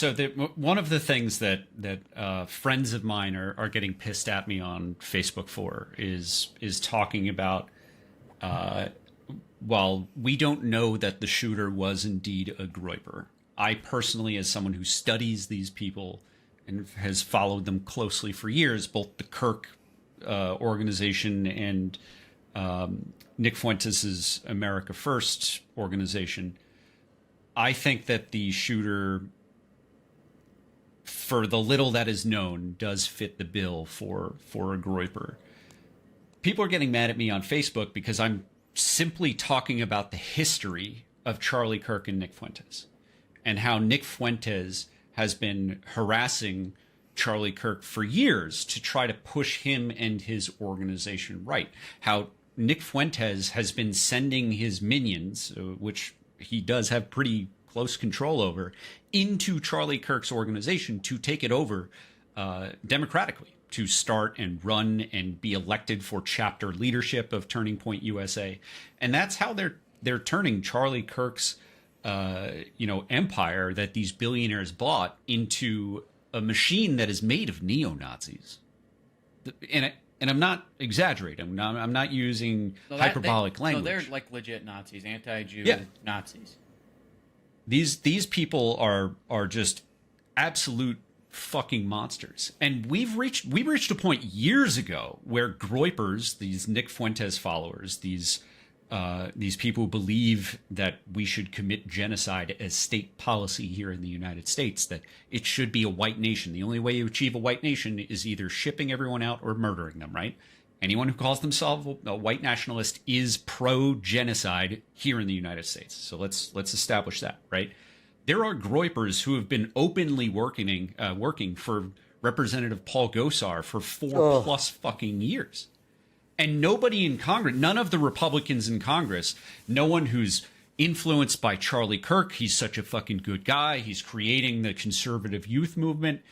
So one of the things that friends of mine are getting pissed at me on Facebook for is talking about, well, we don't know that the shooter was indeed a groyper. I personally, as someone who studies these people and has followed them closely for years, both the Kirk organization and Nick Fuentes' America First organization, I think that the shooter, for the little that is known, does fit the bill for a groyper. People are getting mad at me on Facebook because I'm simply talking about the history of Charlie Kirk and Nick Fuentes and how Nick Fuentes has been harassing Charlie Kirk for years to try to push him and his organization right. How Nick Fuentes has been sending his minions, which he does have pretty close control over, into Charlie Kirk's organization to take it over democratically, to start and run and be elected for chapter leadership of Turning Point USA. And that's how they're turning Charlie Kirk's empire that these billionaires bought into a machine that is made of neo-Nazis. And I'm not exaggerating. I'm not using hyperbolic language. No, they're like legit Nazis, anti-Jew Nazis. These people are just absolute fucking monsters. And we reached a point years ago where groypers, these Nick Fuentes followers, these people who believe that we should commit genocide as state policy here in the United States, that it should be a white nation. The only way you achieve a white nation is either shipping everyone out or murdering them, right? Anyone who calls themselves a white nationalist is pro-genocide here in the United States. So let's establish that, right? There are groypers who have been openly working for Representative Paul Gosar for 4+ fucking years. And nobody in Congress, none of the Republicans in Congress, no one who's influenced by Charlie Kirk, he's such a fucking good guy, he's creating the conservative youth movement,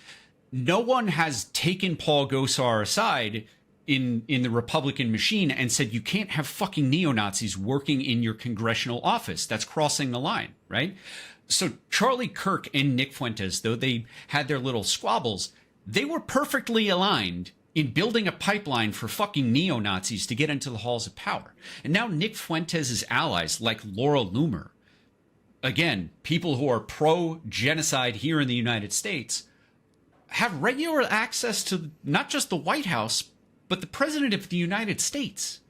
no one has taken Paul Gosar aside in the Republican machine and said, you can't have fucking neo-Nazis working in your congressional office. That's crossing the line, right? So Charlie Kirk and Nick Fuentes, though they had their little squabbles, they were perfectly aligned in building a pipeline for fucking neo-Nazis to get into the halls of power. And now Nick Fuentes' allies, like Laura Loomer, again, people who are pro-genocide here in the United States, have regular access to not just the White House, but the President of the United States.